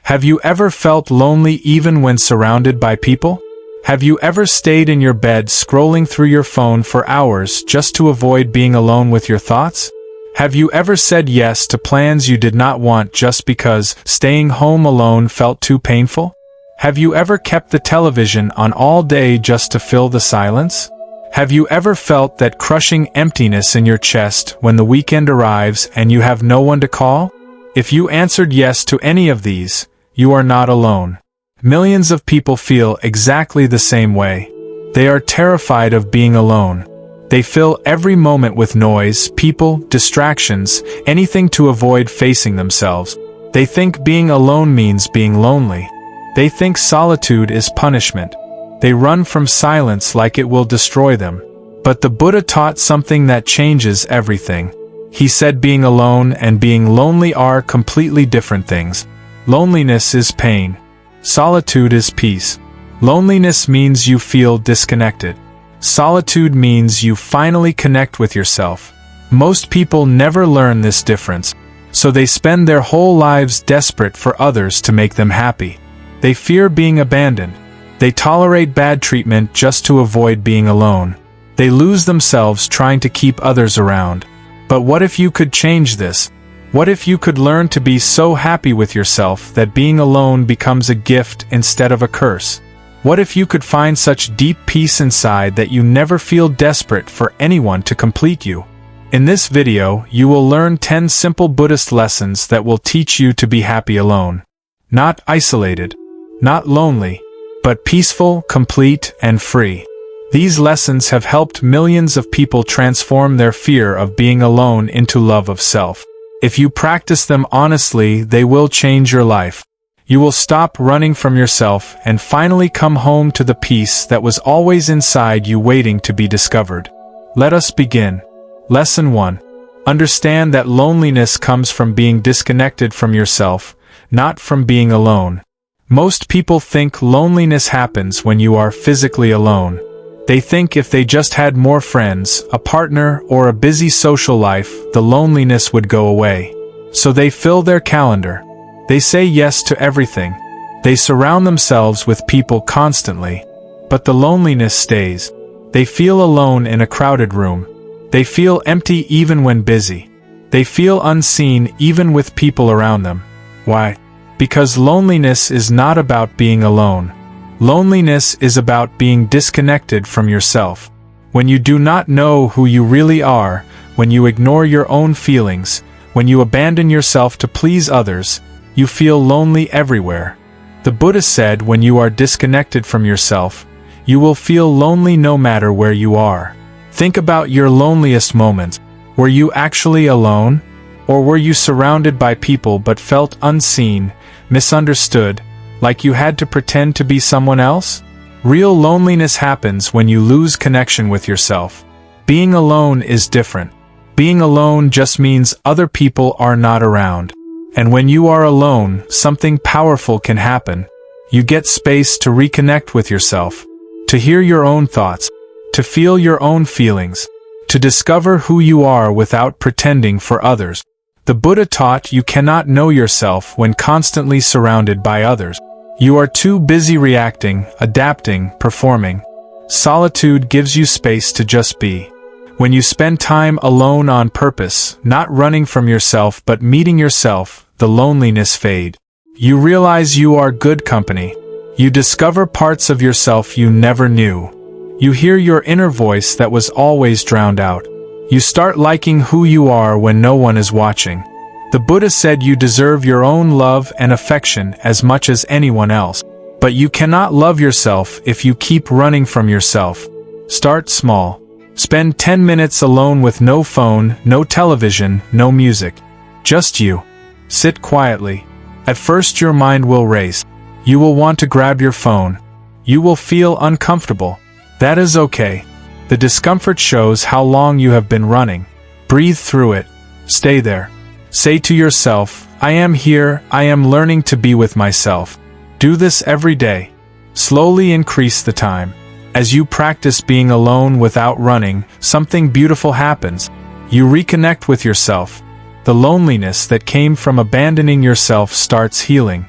Have you ever felt lonely even when surrounded by people? Have you ever stayed in your bed scrolling through your phone for hours just to avoid being alone with your thoughts? Have you ever said yes to plans you did not want just because staying home alone felt too painful? Have you ever kept the television on all day just to fill the silence? Have you ever felt that crushing emptiness in your chest when the weekend arrives and you have no one to call? If you answered yes to any of these, you are not alone. Millions of people feel exactly the same way. They are terrified of being alone. They fill every moment with noise, people, distractions, anything to avoid facing themselves. They think being alone means being lonely. They think solitude is punishment. They run from silence like it will destroy them. But the Buddha taught something that changes everything. He said being alone and being lonely are completely different things. Loneliness is pain. Solitude is peace. Loneliness means you feel disconnected. Solitude means you finally connect with yourself. Most people never learn this difference, so they spend their whole lives desperate for others to make them happy. They fear being abandoned. They tolerate bad treatment just to avoid being alone. They lose themselves trying to keep others around. But what if you could change this? What if you could learn to be so happy with yourself that being alone becomes a gift instead of a curse? What if you could find such deep peace inside that you never feel desperate for anyone to complete you? In this video, you will learn 10 simple Buddhist lessons that will teach you to be happy alone. Not isolated, not lonely, but peaceful, complete, and free. These lessons have helped millions of people transform their fear of being alone into love of self. If you practice them honestly, they will change your life. You will stop running from yourself and finally come home to the peace that was always inside you waiting to be discovered. Let us begin. Lesson 1. Understand that loneliness comes from being disconnected from yourself, not from being alone. Most people think loneliness happens when you are physically alone. They think if they just had more friends, a partner, or a busy social life, the loneliness would go away. So they fill their calendar. They say yes to everything. They surround themselves with people constantly. But the loneliness stays. They feel alone in a crowded room. They feel empty even when busy. They feel unseen even with people around them. Why? Because loneliness is not about being alone. Loneliness is about being disconnected from yourself. When you do not know who you really are, when you ignore your own feelings, when you abandon yourself to please others, you feel lonely everywhere. The Buddha said when you are disconnected from yourself, you will feel lonely no matter where you are. Think about your loneliest moments. Were you actually alone? Or were you surrounded by people but felt unseen, misunderstood, like you had to pretend to be someone else? Real loneliness happens when you lose connection with yourself. Being alone is different. Being alone just means other people are not around. And when you are alone, something powerful can happen. You get space to reconnect with yourself, to hear your own thoughts, to feel your own feelings, to discover who you are without pretending for others. The Buddha taught you cannot know yourself when constantly surrounded by others. You are too busy reacting, adapting, performing. Solitude gives you space to just be. When you spend time alone on purpose, not running from yourself but meeting yourself, the loneliness fades. You realize you are good company. You discover parts of yourself you never knew. You hear your inner voice that was always drowned out. You start liking who you are when no one is watching. The Buddha said you deserve your own love and affection as much as anyone else. But you cannot love yourself if you keep running from yourself. Start small. Spend 10 minutes alone with no phone, no television, no music. Just you. Sit quietly. At first your mind will race. You will want to grab your phone. You will feel uncomfortable. That is okay. The discomfort shows how long you have been running. Breathe through it. Stay there. Say to yourself, I am here, I am learning to be with myself. Do this every day. Slowly increase the time. As you practice being alone without running, something beautiful happens. You reconnect with yourself. The loneliness that came from abandoning yourself starts healing.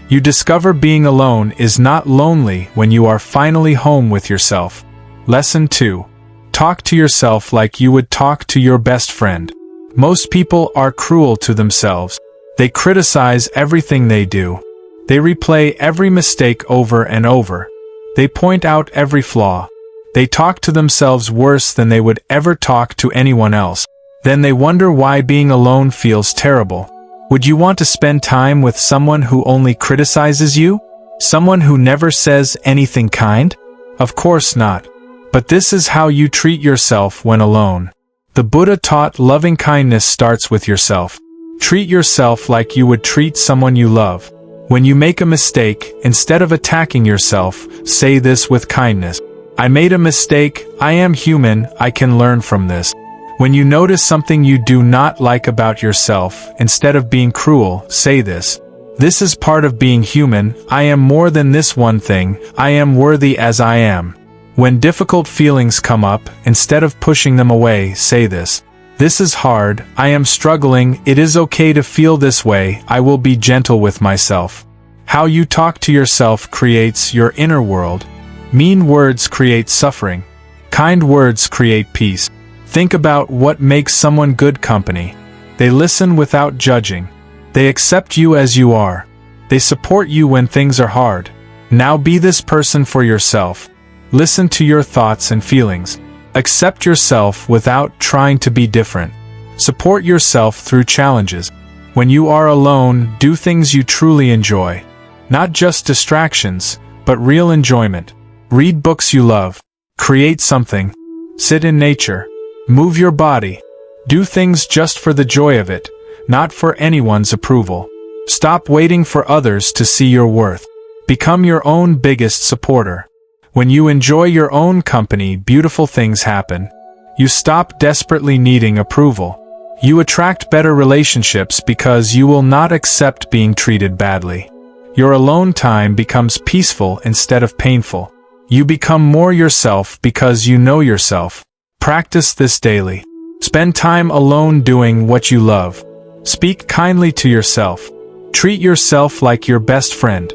You discover being alone is not lonely when you are finally home with yourself. Lesson 2. Talk to yourself like you would talk to your best friend. Most people are cruel to themselves. They criticize everything they do. They replay every mistake over and over. They point out every flaw. They talk to themselves worse than they would ever talk to anyone else. Then they wonder why being alone feels terrible. Would you want to spend time with someone who only criticizes you? Someone who never says anything kind? Of course not. But this is how you treat yourself when alone. The Buddha taught loving kindness starts with yourself. Treat yourself like you would treat someone you love. When you make a mistake, instead of attacking yourself, say this with kindness. I made a mistake, I am human, I can learn from this. When you notice something you do not like about yourself, instead of being cruel, say this. This is part of being human, I am more than this one thing, I am worthy as I am. When difficult feelings come up, instead of pushing them away, say this. This is hard, I am struggling, it is okay to feel this way, I will be gentle with myself. How you talk to yourself creates your inner world. Mean words create suffering. Kind words create peace. Think about what makes someone good company. They listen without judging. They accept you as you are. They support you when things are hard. Now be this person for yourself. Listen to your thoughts and feelings. Accept yourself without trying to be different. Support yourself through challenges. When you are alone, do things you truly enjoy. Not just distractions, but real enjoyment. Read books you love. Create something. Sit in nature. Move your body. Do things just for the joy of it, not for anyone's approval. Stop waiting for others to see your worth. Become your own biggest supporter. When you enjoy your own company, beautiful things happen. You stop desperately needing approval. You attract better relationships because you will not accept being treated badly. Your alone time becomes peaceful instead of painful. You become more yourself because you know yourself. Practice this daily. Spend time alone doing what you love. Speak kindly to yourself. Treat yourself like your best friend.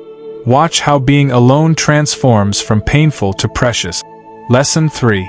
Watch how being alone transforms from painful to precious. Lesson 3.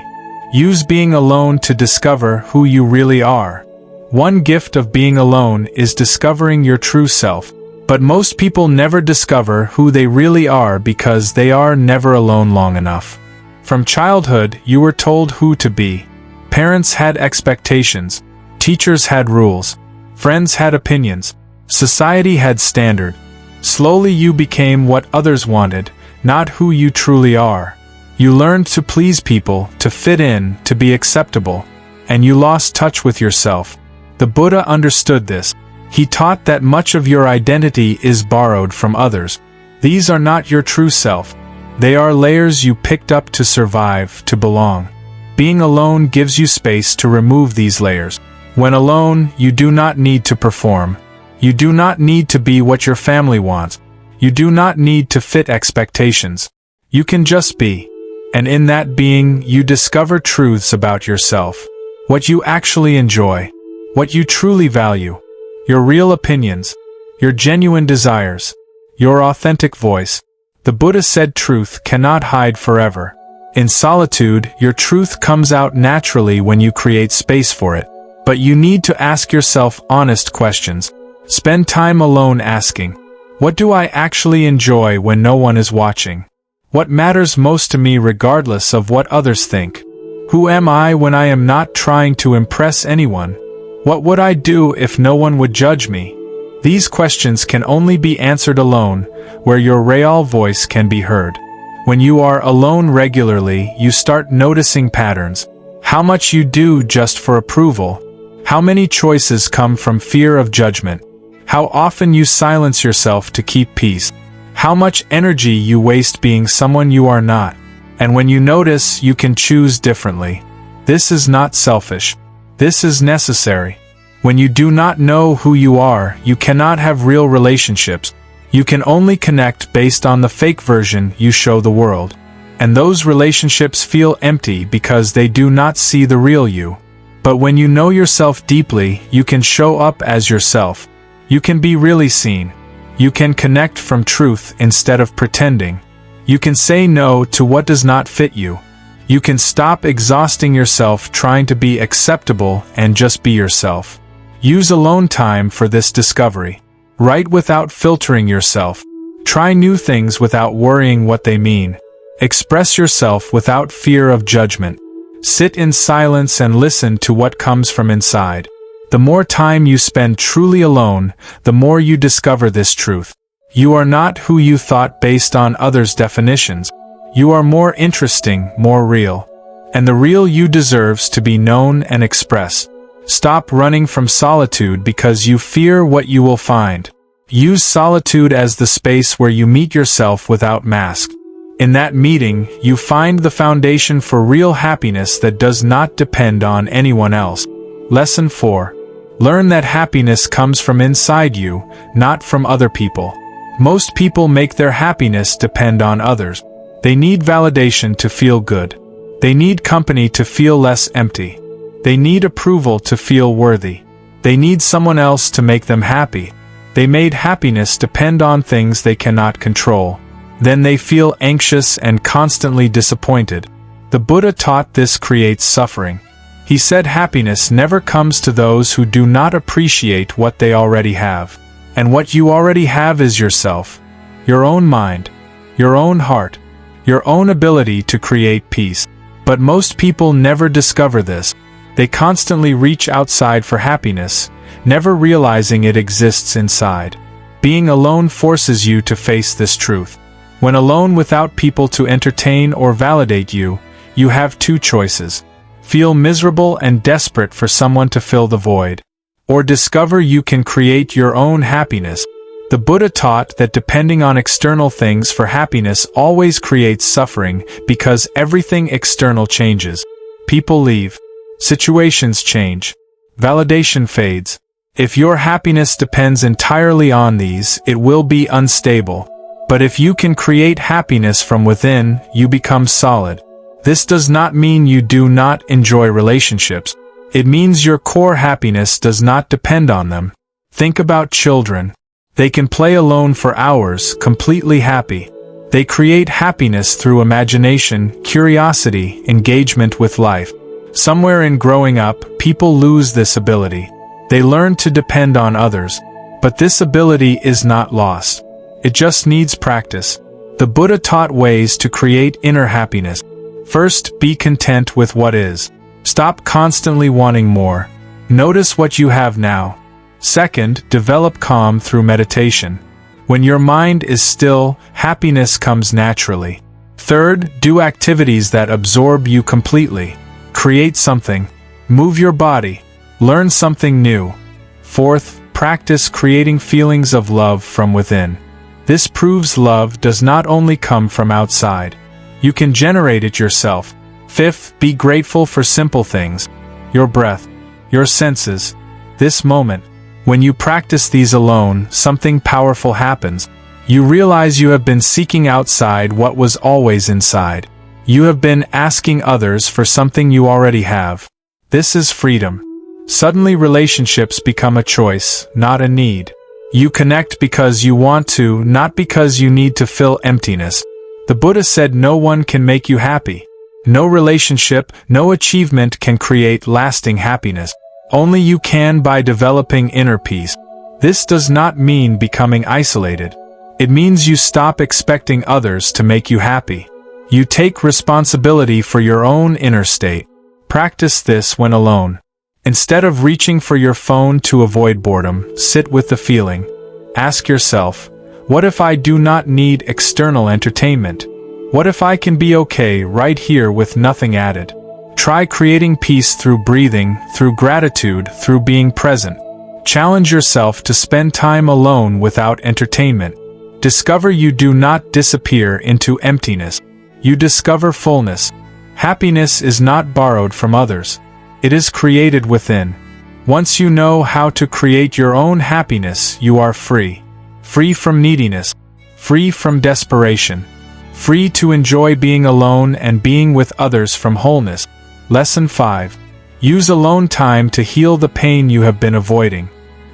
Use being alone to discover who you really are. One gift of being alone is discovering your true self. But most people never discover who they really are because they are never alone long enough. From childhood, you were told who to be. Parents had expectations. Teachers had rules. Friends had opinions. Society had standards. Slowly you became what others wanted, not who you truly are. You learned to please people, to fit in, to be acceptable. And you lost touch with yourself. The Buddha understood this. He taught that much of your identity is borrowed from others. These are not your true self. They are layers you picked up to survive, to belong. Being alone gives you space to remove these layers. When alone, you do not need to perform. You do not need to be what your family wants. You do not need to fit expectations. You can just be. And in that being, you discover truths about yourself. What you actually enjoy. What you truly value. Your real opinions. Your genuine desires. Your authentic voice. The Buddha said truth cannot hide forever. In solitude, your truth comes out naturally when you create space for it. But you need to ask yourself honest questions. Spend time alone asking, what do I actually enjoy when no one is watching? What matters most to me regardless of what others think? Who am I when I am not trying to impress anyone? What would I do if no one would judge me? These questions can only be answered alone, where your real voice can be heard. When you are alone regularly, you start noticing patterns. How much you do just for approval. How many choices come from fear of judgment. How often you silence yourself to keep peace. How much energy you waste being someone you are not. And when you notice, you can choose differently. This is not selfish. This is necessary. When you do not know who you are, you cannot have real relationships. You can only connect based on the fake version you show the world. And those relationships feel empty because they do not see the real you. But when you know yourself deeply, you can show up as yourself. You can be really seen. You can connect from truth instead of pretending. You can say no to what does not fit you. You can stop exhausting yourself trying to be acceptable and just be yourself. Use alone time for this discovery. Write without filtering yourself. Try new things without worrying what they mean. Express yourself without fear of judgment. Sit in silence and listen to what comes from inside. The more time you spend truly alone, the more you discover this truth. You are not who you thought based on others' definitions. You are more interesting, more real. And the real you deserves to be known and expressed. Stop running from solitude because you fear what you will find. Use solitude as the space where you meet yourself without mask. In that meeting, you find the foundation for real happiness that does not depend on anyone else. Lesson 4. Learn that happiness comes from inside you, not from other people. Most people make their happiness depend on others. They need validation to feel good. They need company to feel less empty. They need approval to feel worthy. They need someone else to make them happy. They made happiness depend on things they cannot control. Then they feel anxious and constantly disappointed. The Buddha taught this creates suffering. He said happiness never comes to those who do not appreciate what they already have. And what you already have is yourself, your own mind, your own heart, your own ability to create peace. But most people never discover this. They constantly reach outside for happiness, never realizing it exists inside. Being alone forces you to face this truth. When alone without people to entertain or validate you, you have two choices. Feel miserable and desperate for someone to fill the void. Or discover you can create your own happiness. The Buddha taught that depending on external things for happiness always creates suffering because everything external changes. People leave. Situations change. Validation fades. If your happiness depends entirely on these, it will be unstable. But if you can create happiness from within, you become solid. This does not mean you do not enjoy relationships. It means your core happiness does not depend on them. Think about children. They can play alone for hours, completely happy. They create happiness through imagination, curiosity, engagement with life. Somewhere in growing up, people lose this ability. They learn to depend on others. But this ability is not lost. It just needs practice. The Buddha taught ways to create inner happiness. First, be content with what is. Stop constantly wanting more. Notice what you have now. Second, develop calm through meditation. When your mind is still, happiness comes naturally. Third, do activities that absorb you completely. Create something. Move your body. Learn something new. Fourth, practice creating feelings of love from within. This proves love does not only come from outside. You can generate it yourself. Fifth, be grateful for simple things. Your breath, your senses, this moment. When you practice these alone, something powerful happens. You realize you have been seeking outside what was always inside. You have been asking others for something you already have. This is freedom. Suddenly relationships become a choice, not a need. You connect because you want to, not because you need to fill emptiness. The Buddha said no one can make you happy. No relationship, no achievement can create lasting happiness. Only you can by developing inner peace. This does not mean becoming isolated. It means you stop expecting others to make you happy. You take responsibility for your own inner state. Practice this when alone. Instead of reaching for your phone to avoid boredom, sit with the feeling. Ask yourself, what if I do not need external entertainment? What if I can be okay right here with nothing added? Try creating peace through breathing, through gratitude, through being present. Challenge yourself to spend time alone without entertainment. Discover you do not disappear into emptiness. You discover fullness. Happiness is not borrowed from others. It is created within. Once you know how to create your own happiness, you are free. Free from neediness. Free from desperation. Free to enjoy being alone and being with others from wholeness. Lesson 5. Use alone time to heal the pain you have been avoiding.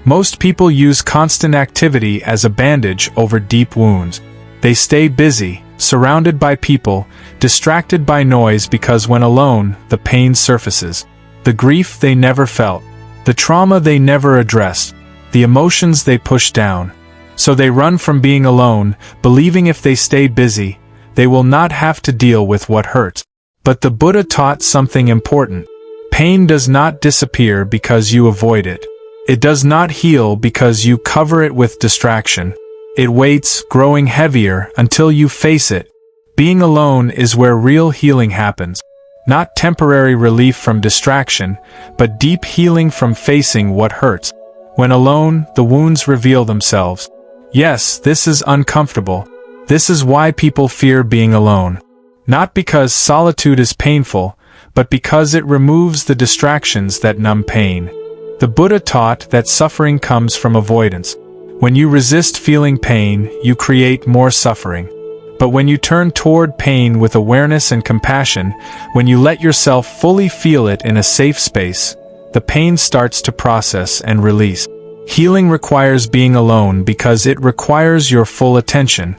Most people use constant activity as a bandage over deep wounds. They stay busy, surrounded by people, distracted by noise because when alone, the pain surfaces. The grief they never felt, the trauma they never addressed, the emotions they pushed down. So they run from being alone, believing if they stay busy, they will not have to deal with what hurts. But the Buddha taught something important. Pain does not disappear because you avoid it. It does not heal because you cover it with distraction. It waits, growing heavier, until you face it. Being alone is where real healing happens. Not temporary relief from distraction, but deep healing from facing what hurts. When alone, the wounds reveal themselves. Yes, this is uncomfortable. This is why people fear being alone. Not because solitude is painful, but because it removes the distractions that numb pain. The Buddha taught that suffering comes from avoidance. When you resist feeling pain, you create more suffering. But when you turn toward pain with awareness and compassion, when you let yourself fully feel it in a safe space, the pain starts to process and release. Healing requires being alone because it requires your full attention.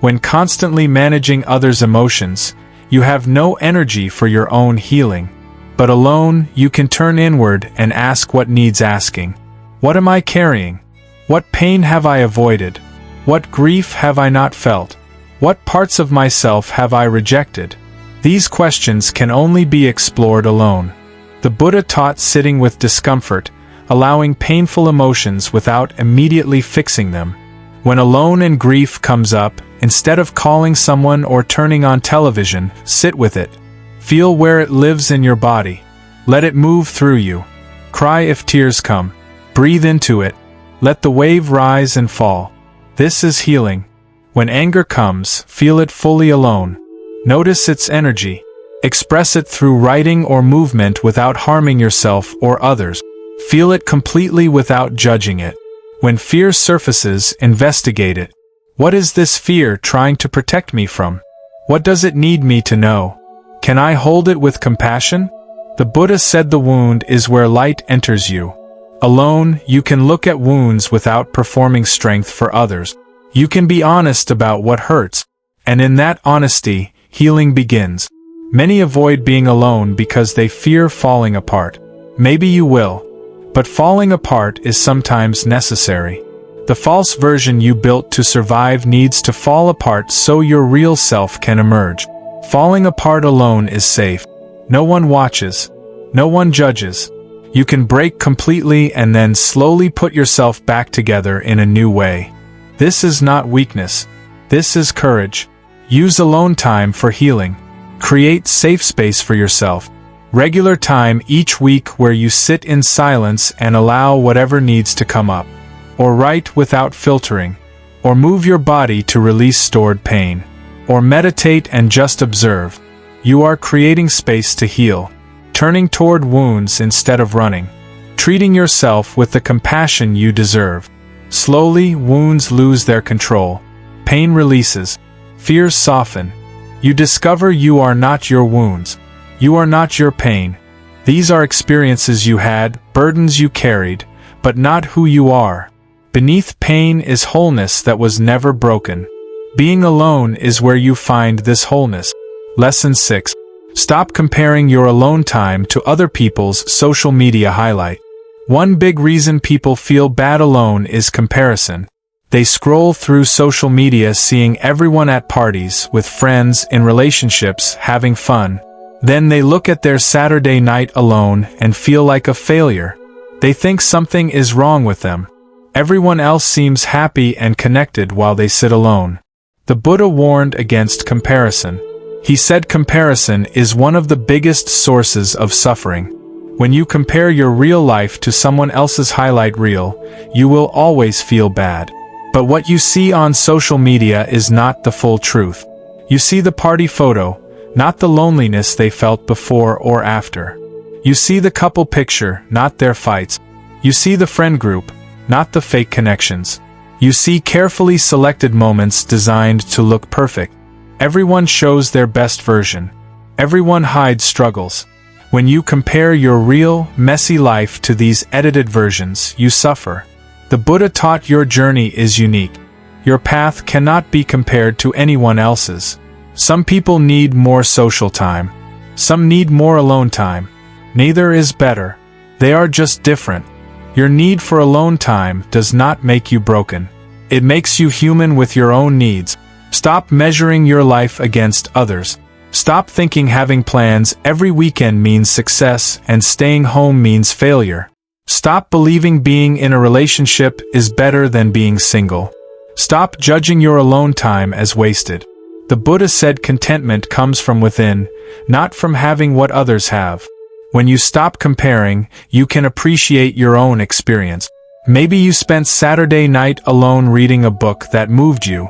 When constantly managing others' emotions, you have no energy for your own healing. But alone, you can turn inward and ask what needs asking. What am I carrying? What pain have I avoided? What grief have I not felt? What parts of myself have I rejected? These questions can only be explored alone. The Buddha taught sitting with discomfort, allowing painful emotions without immediately fixing them. When alone and grief comes up, instead of calling someone or turning on television, sit with it. Feel where it lives in your body. Let it move through you. Cry if tears come. Breathe into it. Let the wave rise and fall. This is healing. When anger comes, feel it fully alone. Notice its energy. Express it through writing or movement without harming yourself or others. Feel it completely without judging it. When fear surfaces, investigate it. What is this fear trying to protect me from? What does it need me to know? Can I hold it with compassion? The Buddha said the wound is where light enters you. Alone, you can look at wounds without performing strength for others. You can be honest about what hurts, and in that honesty, healing begins. Many avoid being alone because they fear falling apart. Maybe you will. But falling apart is sometimes necessary. The false version you built to survive needs to fall apart so your real self can emerge. Falling apart alone is safe. No one watches. No one judges. You can break completely and then slowly put yourself back together in a new way. This is not weakness. This is courage. Use alone time for healing. Create safe space for yourself. Regular time each week where you sit in silence and allow whatever needs to come up. Or write without filtering. Or move your body to release stored pain. Or meditate and just observe. You are creating space to heal. Turning toward wounds instead of running. Treating yourself with the compassion you deserve. Slowly, wounds lose their control. Pain releases. Fears soften. You discover you are not your wounds. You are not your pain. These are experiences you had, burdens you carried, but not who you are. Beneath pain is wholeness that was never broken. Being alone is where you find this wholeness. Lesson 6. Stop comparing your alone time to other people's social media highlight. One big reason people feel bad alone is comparison. They scroll through social media seeing everyone at parties, with friends, in relationships, having fun. Then they look at their Saturday night alone and feel like a failure. They think something is wrong with them. Everyone else seems happy and connected while they sit alone. The Buddha warned against comparison. He said comparison is one of the biggest sources of suffering. When you compare your real life to someone else's highlight reel, you will always feel bad. But what you see on social media is not the full truth. You see the party photo, not the loneliness they felt before or after. You see the couple picture, not their fights. You see the friend group, not the fake connections. You see carefully selected moments designed to look perfect. Everyone shows their best version. Everyone hides struggles. When you compare your real, messy life to these edited versions, you suffer. The Buddha taught your journey is unique. Your path cannot be compared to anyone else's. Some people need more social time. Some need more alone time. Neither is better. They are just different. Your need for alone time does not make you broken. It makes you human with your own needs. Stop measuring your life against others. Stop thinking having plans every weekend means success and staying home means failure. Stop believing being in a relationship is better than being single. Stop judging your alone time as wasted. The Buddha said contentment comes from within, not from having what others have. When you stop comparing, you can appreciate your own experience. Maybe you spent Saturday night alone reading a book that moved you.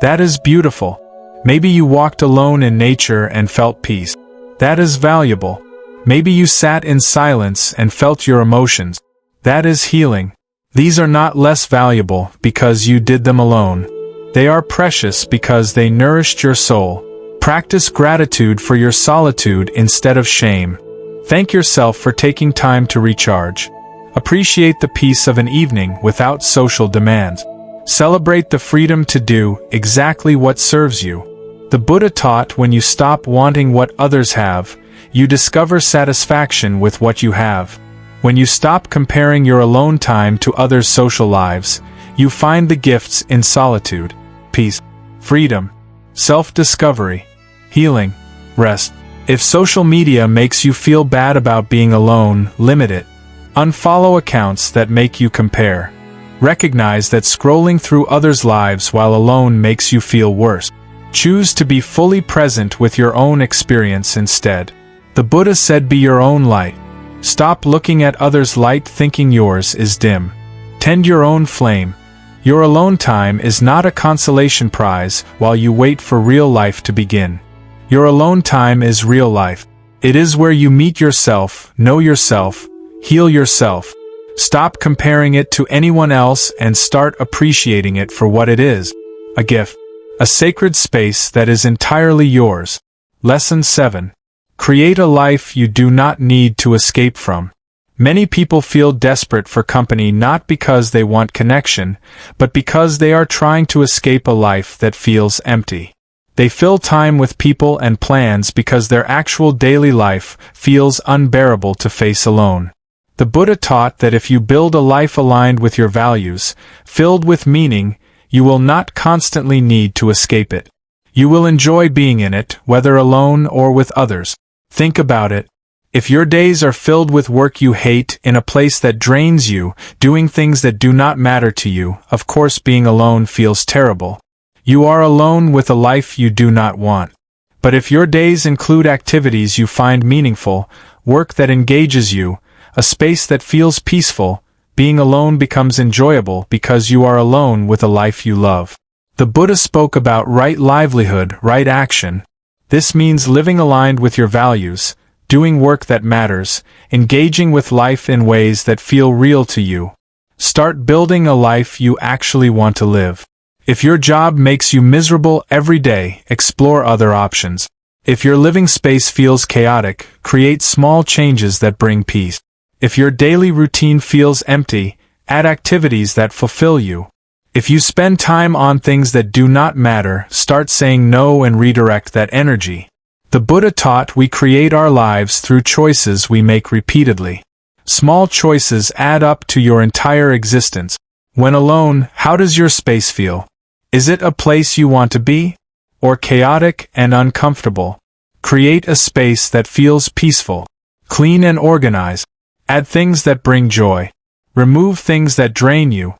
That is beautiful. Maybe you walked alone in nature and felt peace. That is valuable. Maybe you sat in silence and felt your emotions. That is healing. These are not less valuable because you did them alone. They are precious because they nourished your soul. Practice gratitude for your solitude instead of shame. Thank yourself for taking time to recharge. Appreciate the peace of an evening without social demands. Celebrate the freedom to do exactly what serves you. The Buddha taught when you stop wanting what others have, you discover satisfaction with what you have. When you stop comparing your alone time to others' social lives, you find the gifts in solitude, peace, freedom, self-discovery, healing, rest. If social media makes you feel bad about being alone, limit it. Unfollow accounts that make you compare. Recognize that scrolling through others' lives while alone makes you feel worse. Choose to be fully present with your own experience instead. The Buddha said be your own light. Stop looking at others' light thinking yours is dim. Tend your own flame. Your alone time is not a consolation prize while you wait for real life to begin. Your alone time is real life. It is where you meet yourself, know yourself, heal yourself. Stop comparing it to anyone else and start appreciating it for what it is. A gift. A sacred space that is entirely yours. Lesson 7. Create a life you do not need to escape from. Many people feel desperate for company not because they want connection, but because they are trying to escape a life that feels empty. They fill time with people and plans because their actual daily life feels unbearable to face alone. The Buddha taught that if you build a life aligned with your values, filled with meaning, you will not constantly need to escape it. You will enjoy being in it, whether alone or with others. Think about it. If your days are filled with work you hate, in a place that drains you, doing things that do not matter to you, of course being alone feels terrible. You are alone with a life you do not want. But if your days include activities you find meaningful, work that engages you, a space that feels peaceful, being alone becomes enjoyable because you are alone with a life you love. The Buddha spoke about right livelihood, right action. This means living aligned with your values, doing work that matters, engaging with life in ways that feel real to you. Start building a life you actually want to live. If your job makes you miserable every day, explore other options. If your living space feels chaotic, create small changes that bring peace. If your daily routine feels empty, add activities that fulfill you. If you spend time on things that do not matter, start saying no and redirect that energy. The Buddha taught we create our lives through choices we make repeatedly. Small choices add up to your entire existence. When alone, how does your space feel? Is it a place you want to be? Or chaotic and uncomfortable? Create a space that feels peaceful, clean and organized. Add things that bring joy. Remove things that drain you.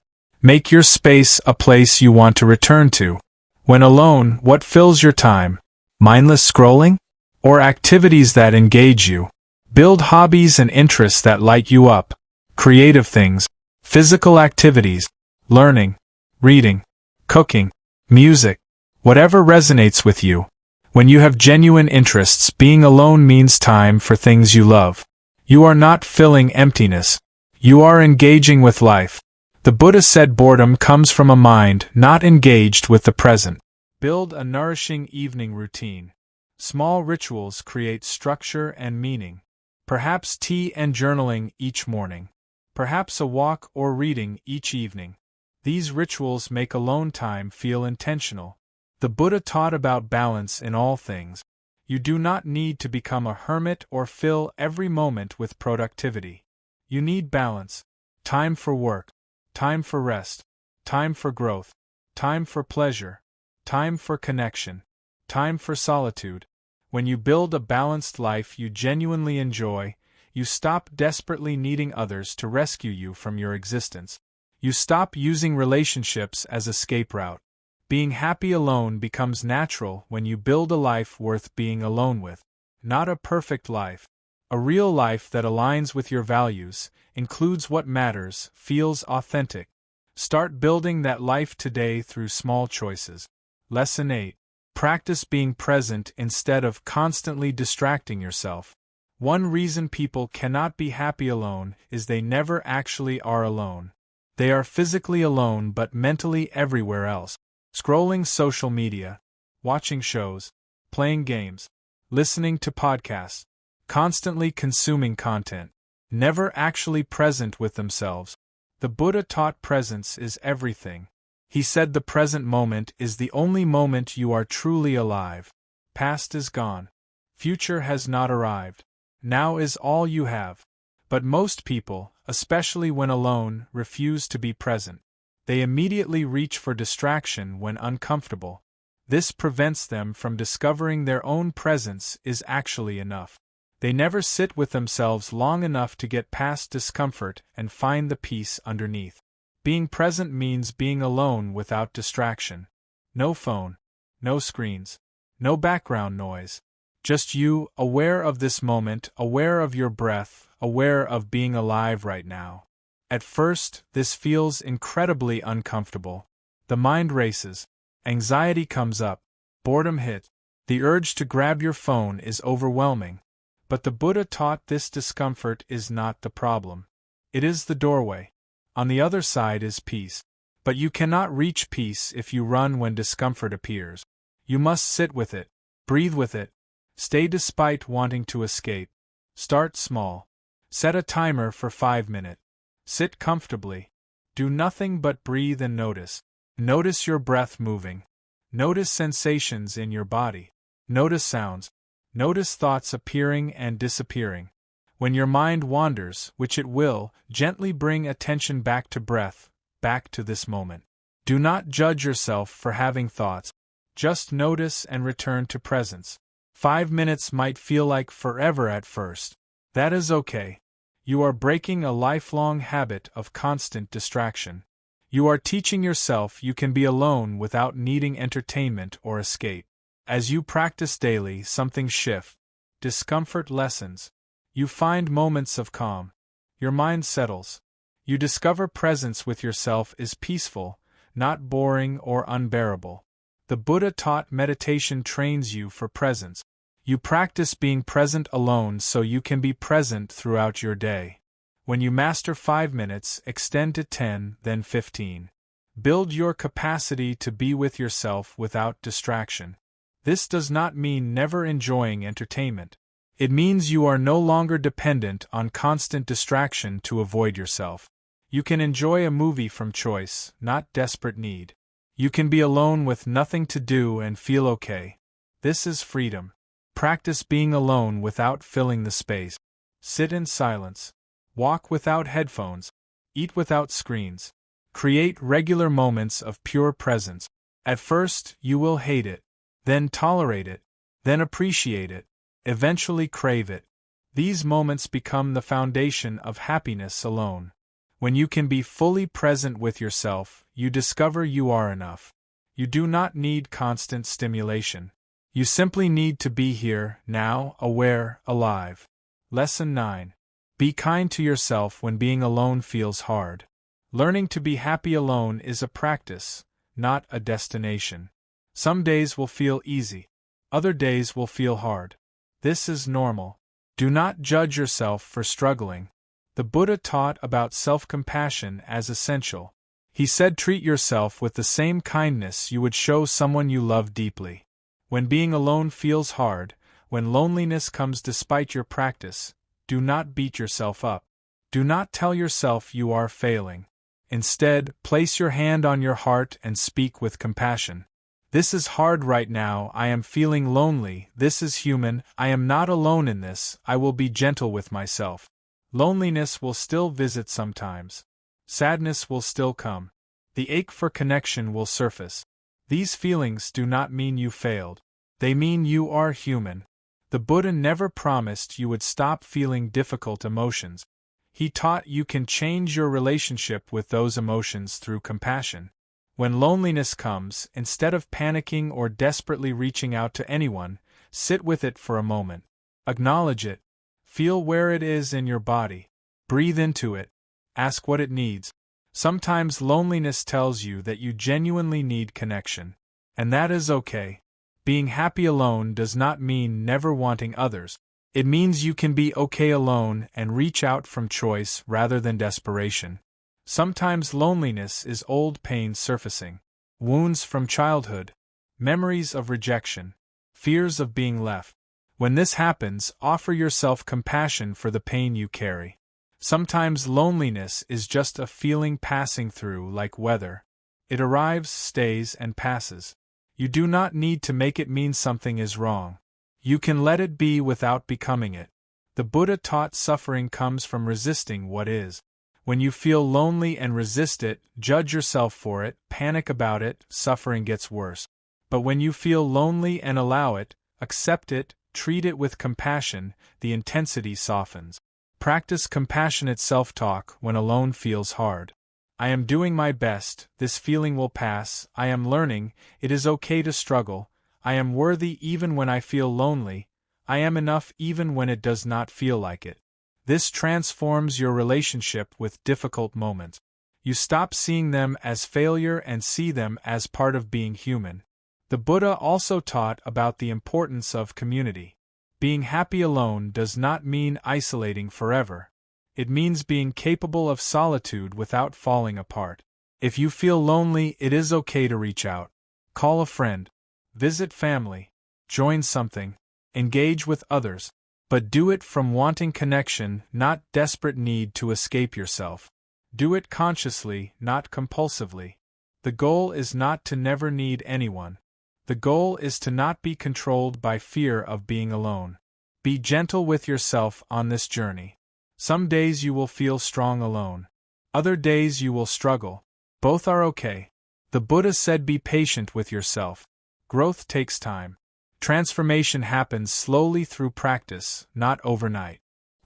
Make your space a place you want to return to. When alone, what fills your time? Mindless scrolling? Or activities that engage you? Build hobbies and interests that light you up. Creative things. Physical activities. Learning. Reading. Cooking. Music. Whatever resonates with you. When you have genuine interests, being alone means time for things you love. You are not filling emptiness. You are engaging with life. The Buddha said boredom comes from a mind not engaged with the present. Build a nourishing evening routine. Small rituals create structure and meaning. Perhaps tea and journaling each morning. perhaps a walk or reading each evening. These rituals make alone time feel intentional. The Buddha taught about balance in all things. You do not need to become a hermit or fill every moment with productivity. You need balance. Time for work, time for rest, time for growth, time for pleasure, time for connection, time for solitude. When you build a balanced life you genuinely enjoy, you stop desperately needing others to rescue you from your existence. You stop using relationships as escape route. Being happy alone becomes natural when you build a life worth being alone with. Not a perfect life. A real life that aligns with your values, includes what matters, feels authentic. Start building that life today through small choices. Lesson 8. Practice being present instead of constantly distracting yourself. One reason people cannot be happy alone is they never actually are alone. They are physically alone but mentally everywhere else. Scrolling social media, watching shows, playing games, listening to podcasts, constantly consuming content, never actually present with themselves. The Buddha taught presence is everything. He said the present moment is the only moment you are truly alive. Past is gone. Future has not arrived. Now is all you have. But most people, especially when alone, refuse to be present. They immediately reach for distraction when uncomfortable. This prevents them from discovering their own presence is actually enough. They never sit with themselves long enough to get past discomfort and find the peace underneath. Being present means being alone without distraction. No phone, no screens, no background noise. Just you, aware of this moment, aware of your breath, aware of being alive right now. At first, this feels incredibly uncomfortable. The mind races, anxiety comes up, boredom hits, the urge to grab your phone is overwhelming. But the Buddha taught this discomfort is not the problem. It is the doorway. On the other side is peace. But you cannot reach peace if you run when discomfort appears. You must sit with it, breathe with it, stay despite wanting to escape. Start small. Set a timer for 5 minutes. Sit comfortably. Do nothing but breathe and notice. Notice your breath moving. Notice sensations in your body. Notice sounds. Notice thoughts appearing and disappearing. When your mind wanders, which it will, gently bring attention back to breath, back to this moment. Do not judge yourself for having thoughts. Just notice and return to presence. 5 minutes might feel like forever at first. That is okay. You are breaking a lifelong habit of constant distraction. You are teaching yourself you can be alone without needing entertainment or escape. As you practice daily, something shifts. Discomfort lessens. You find moments of calm. Your mind settles. You discover presence with yourself is peaceful, not boring or unbearable. The Buddha taught meditation trains you for presence. You practice being present alone so you can be present throughout your day. When you master 5 minutes, extend to 10, then 15. Build your capacity to be with yourself without distraction. This does not mean never enjoying entertainment. It means you are no longer dependent on constant distraction to avoid yourself. You can enjoy a movie from choice, not desperate need. You can be alone with nothing to do and feel okay. This is freedom. Practice being alone without filling the space. Sit in silence. Walk without headphones. Eat without screens. Create regular moments of pure presence. At first, you will hate it, then tolerate it, then appreciate it, eventually crave it. These moments become the foundation of happiness alone. When you can be fully present with yourself, you discover you are enough. You do not need constant stimulation. You simply need to be here, now, aware, alive. Lesson 9. Be kind to yourself when being alone feels hard. Learning to be happy alone is a practice, not a destination. Some days will feel easy. Other days will feel hard. This is normal. Do not judge yourself for struggling. The Buddha taught about self-compassion as essential. He said treat yourself with the same kindness you would show someone you love deeply. When being alone feels hard, when loneliness comes despite your practice, do not beat yourself up. Do not tell yourself you are failing. Instead, place your hand on your heart and speak with compassion. This is hard right now, I am feeling lonely, this is human, I am not alone in this, I will be gentle with myself. Loneliness will still visit sometimes. Sadness will still come. The ache for connection will surface. These feelings do not mean you failed. They mean you are human. The Buddha never promised you would stop feeling difficult emotions. He taught you can change your relationship with those emotions through compassion. When loneliness comes, instead of panicking or desperately reaching out to anyone, sit with it for a moment. Acknowledge it. Feel where it is in your body. Breathe into it. Ask what it needs. Sometimes loneliness tells you that you genuinely need connection. And that is okay. Being happy alone does not mean never wanting others. It means you can be okay alone and reach out from choice rather than desperation. Sometimes loneliness is old pain surfacing. Wounds from childhood. Memories of rejection. Fears of being left. When this happens, offer yourself compassion for the pain you carry. Sometimes loneliness is just a feeling passing through like weather. It arrives, stays, and passes. You do not need to make it mean something is wrong. You can let it be without becoming it. The Buddha taught suffering comes from resisting what is. When you feel lonely and resist it, judge yourself for it, panic about it, suffering gets worse. But when you feel lonely and allow it, accept it, treat it with compassion, the intensity softens. Practice compassionate self-talk when alone feels hard. I am doing my best, this feeling will pass, I am learning, it is okay to struggle, I am worthy even when I feel lonely, I am enough even when it does not feel like it. This transforms your relationship with difficult moments. You stop seeing them as failure and see them as part of being human. The Buddha also taught about the importance of community. Being happy alone does not mean isolating forever. It means being capable of solitude without falling apart. If you feel lonely, it is okay to reach out. Call a friend. Visit family. Join something. Engage with others. But do it from wanting connection, not desperate need to escape yourself. Do it consciously, not compulsively. The goal is not to never need anyone. The goal is to not be controlled by fear of being alone. Be gentle with yourself on this journey. Some days you will feel strong alone. Other days you will struggle. Both are okay. The Buddha said be patient with yourself. Growth takes time. Transformation happens slowly through practice, not overnight.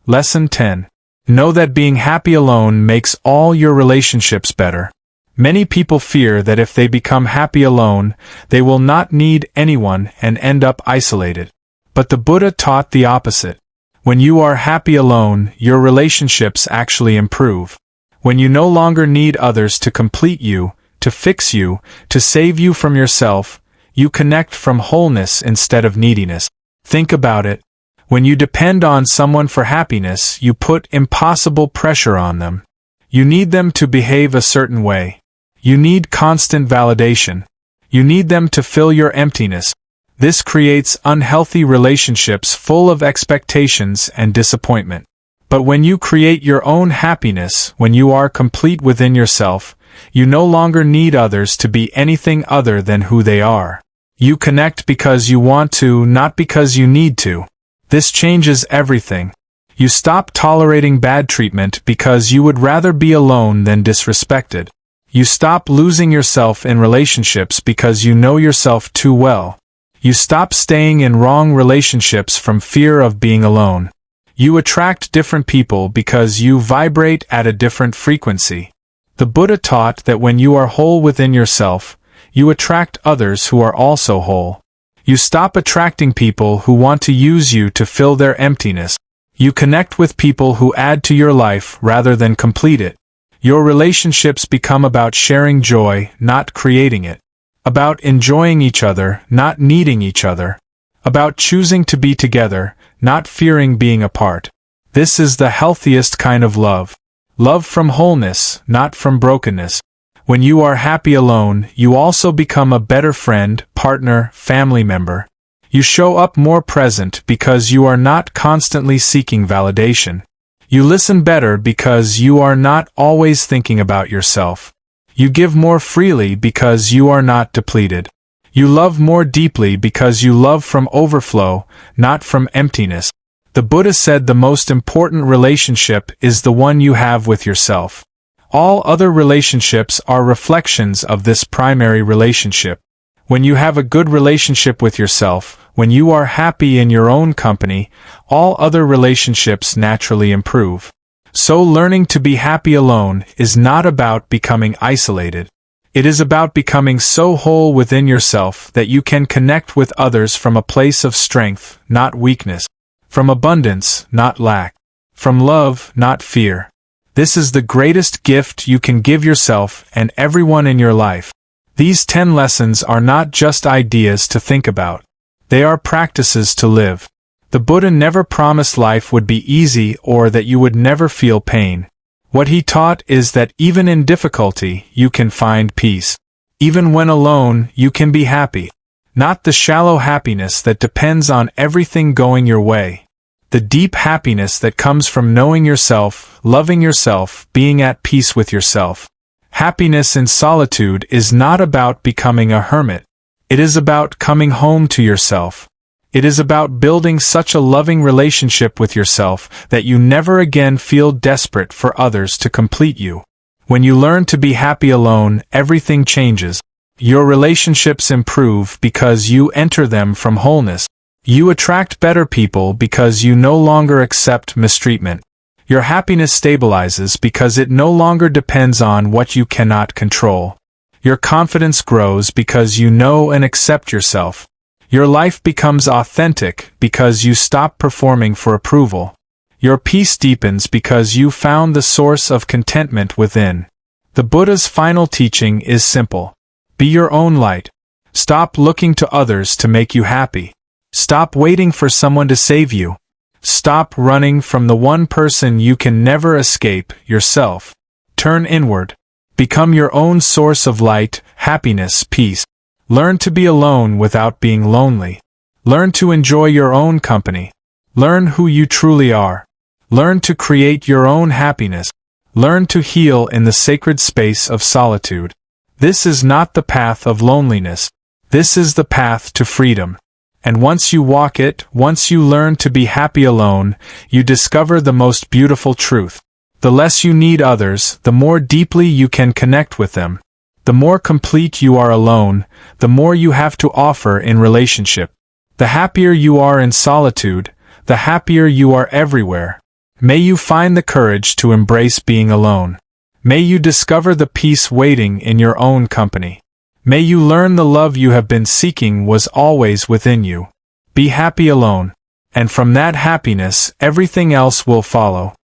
Lesson 10. Know that being happy alone makes all your relationships better. Many people fear that if they become happy alone, they will not need anyone and end up isolated. But the Buddha taught the opposite. When you are happy alone, your relationships actually improve. When you no longer need others to complete you, to fix you, to save you from yourself, you connect from wholeness instead of neediness. Think about it. When you depend on someone for happiness, you put impossible pressure on them. You need them to behave a certain way. You need constant validation. You need them to fill your emptiness. This creates unhealthy relationships full of expectations and disappointment. But when you create your own happiness, when you are complete within yourself, you no longer need others to be anything other than who they are. You connect because you want to, not because you need to. This changes everything. You stop tolerating bad treatment because you would rather be alone than disrespected. You stop losing yourself in relationships because you know yourself too well. You stop staying in wrong relationships from fear of being alone. You attract different people because you vibrate at a different frequency. The Buddha taught that when you are whole within yourself, you attract others who are also whole. You stop attracting people who want to use you to fill their emptiness. You connect with people who add to your life rather than complete it. Your relationships become about sharing joy, not creating it. About enjoying each other, not needing each other. About choosing to be together, not fearing being apart. This is the healthiest kind of love. Love from wholeness, not from brokenness. When you are happy alone, you also become a better friend, partner, family member. You show up more present because you are not constantly seeking validation. You listen better because you are not always thinking about yourself. You give more freely because you are not depleted. You love more deeply because you love from overflow, not from emptiness. The Buddha said the most important relationship is the one you have with yourself. All other relationships are reflections of this primary relationship. When you have a good relationship with yourself, when you are happy in your own company, all other relationships naturally improve. So learning to be happy alone is not about becoming isolated. It is about becoming so whole within yourself that you can connect with others from a place of strength, not weakness. From abundance, not lack. From love, not fear. This is the greatest gift you can give yourself and everyone in your life. These 10 lessons are not just ideas to think about. They are practices to live. The Buddha never promised life would be easy or that you would never feel pain. What he taught is that even in difficulty, you can find peace. Even when alone, you can be happy. Not the shallow happiness that depends on everything going your way. The deep happiness that comes from knowing yourself, loving yourself, being at peace with yourself. Happiness in solitude is not about becoming a hermit. It is about coming home to yourself. It is about building such a loving relationship with yourself that you never again feel desperate for others to complete you. When you learn to be happy alone, everything changes. Your relationships improve because you enter them from wholeness. You attract better people because you no longer accept mistreatment. Your happiness stabilizes because it no longer depends on what you cannot control. Your confidence grows because you know and accept yourself. Your life becomes authentic because you stop performing for approval. Your peace deepens because you found the source of contentment within. The Buddha's final teaching is simple. Be your own light. Stop looking to others to make you happy. Stop waiting for someone to save you. Stop running from the one person you can never escape, yourself. Turn inward. Become your own source of light, happiness, peace. Learn to be alone without being lonely. Learn to enjoy your own company. Learn who you truly are. Learn to create your own happiness. Learn to heal in the sacred space of solitude. This is not the path of loneliness. This is the path to freedom. And once you walk it, once you learn to be happy alone, you discover the most beautiful truth. The less you need others, the more deeply you can connect with them. The more complete you are alone, the more you have to offer in relationship. The happier you are in solitude, the happier you are everywhere. May you find the courage to embrace being alone. May you discover the peace waiting in your own company. May you learn the love you have been seeking was always within you. Be happy alone. And from that happiness, everything else will follow.